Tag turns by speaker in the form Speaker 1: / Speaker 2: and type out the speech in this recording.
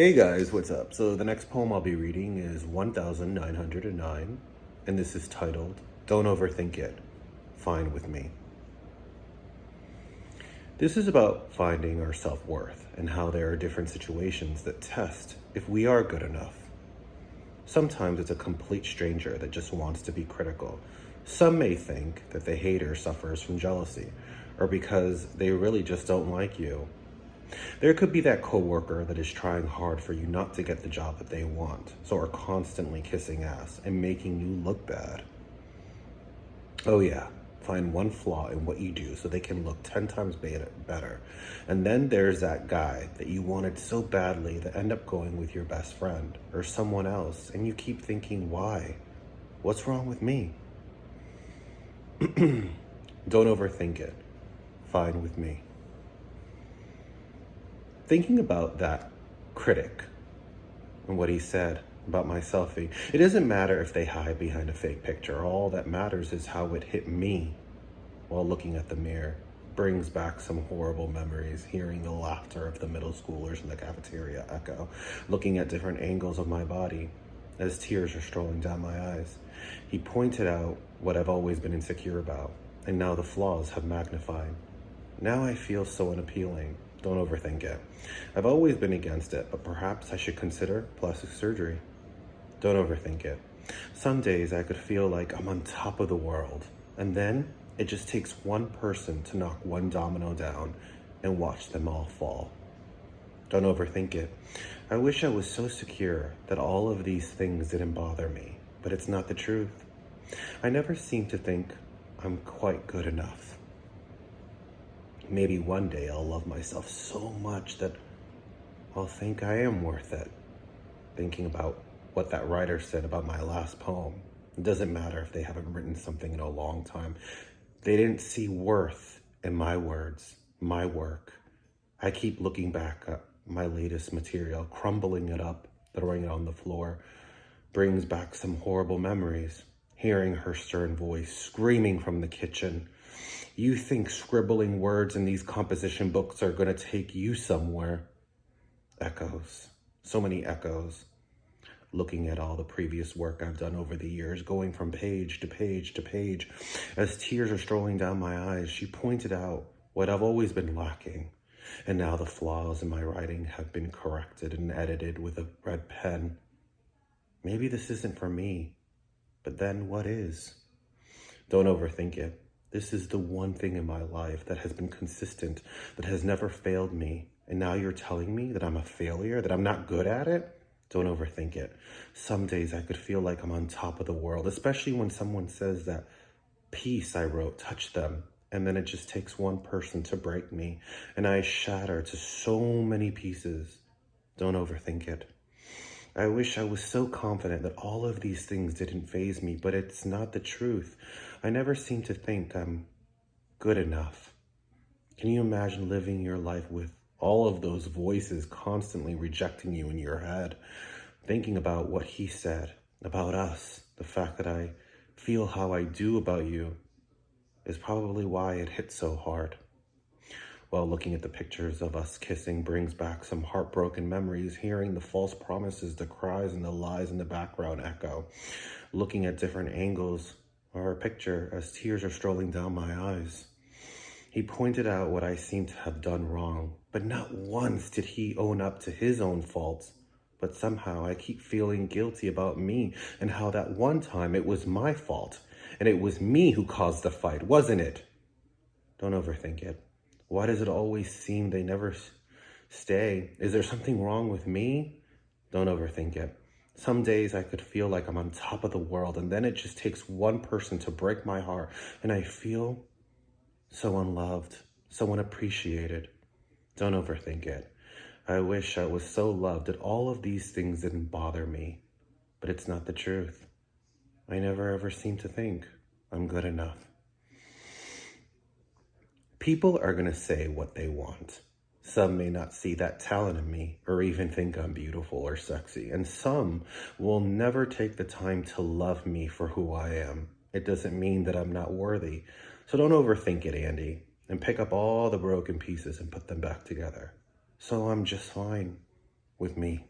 Speaker 1: Hey guys, what's up? So the next poem I'll be reading is 1909, and this is titled, Don't Overthink It, Fine With Me. This is about finding our self-worth and how there are different situations that test if we are good enough. Sometimes it's a complete stranger that just wants to be critical. Some may think that the hater suffers from jealousy, or because they really just don't like you. There could be that coworker that is trying hard for you not to get the job that they want, so are constantly kissing ass and making you look bad. Oh yeah, find one flaw in what you do so they can look 10 times better. And then there's that guy that you wanted so badly that end up going with your best friend or someone else, and you keep thinking, why? What's wrong with me? Don't overthink it. Fine with me. Thinking about that critic and what he said about my selfie, it doesn't matter if they hide behind a fake picture. All that matters is how it hit me while looking at the mirror. Brings back some horrible memories, hearing the laughter of the middle schoolers in the cafeteria echo, looking at different angles of my body as tears are strolling down my eyes. He pointed out what I've always been insecure about, and now the flaws have magnified. Now I feel so unappealing. Don't overthink it. I've always been against it, but perhaps I should consider plastic surgery. Don't overthink it. Some days I could feel like I'm on top of the world, and then it just takes one person to knock one domino down and watch them all fall. Don't overthink it. I wish I was so secure that all of these things didn't bother me, but it's not the truth. I never seem to think I'm quite good enough. Maybe one day I'll love myself so much that I'll think I am worth it. Thinking about what that writer said about my last poem. It doesn't matter if they haven't written something in a long time. They didn't see worth in my words, my work. I keep looking back at my latest material, crumbling it up, throwing it on the floor. Brings back some horrible memories. Hearing her stern voice screaming from the kitchen. You think scribbling words in these composition books are going to take you somewhere. Echoes. So many echoes. Looking at all the previous work I've done over the years, going from page to page to page. As tears are strolling down my eyes, she pointed out what I've always been lacking. And now the flaws in my writing have been corrected and edited with a red pen. Maybe this isn't for me, but then what is? Don't overthink it. This is the one thing in my life that has been consistent, that has never failed me. And now you're telling me that I'm a failure, that I'm not good at it? Don't overthink it. Some days I could feel like I'm on top of the world, especially when someone says that piece I wrote touched them. And then it just takes one person to break me, and I shatter to so many pieces. Don't overthink it. I wish I was so confident that all of these things didn't faze me, but it's not the truth. I never seem to think I'm good enough. Can you imagine living your life with all of those voices constantly rejecting you in your head? Thinking about what he said about us, the fact that I feel how I do about you is probably why it hit so hard. While looking at the pictures of us kissing brings back some heartbroken memories, hearing the false promises, the cries, and the lies in the background echo. Looking at different angles of our picture as tears are strolling down my eyes. He pointed out what I seem to have done wrong, but not once did he own up to his own faults. But somehow I keep feeling guilty about me and how that one time it was my fault, and it was me who caused the fight, wasn't it? Don't overthink it. Why does it always seem they never stay? Is there something wrong with me? Don't overthink it. Some days I could feel like I'm on top of the world, and then it just takes one person to break my heart, and I feel so unloved, so unappreciated. Don't overthink it. I wish I was so loved that all of these things didn't bother me, but it's not the truth. I never ever seem to think I'm good enough. People are going to say what they want. Some may not see that talent in me or even think I'm beautiful or sexy. And some will never take the time to love me for who I am. It doesn't mean that I'm not worthy. So don't overthink it, Andy, and pick up all the broken pieces and put them back together. So I'm just fine. with me.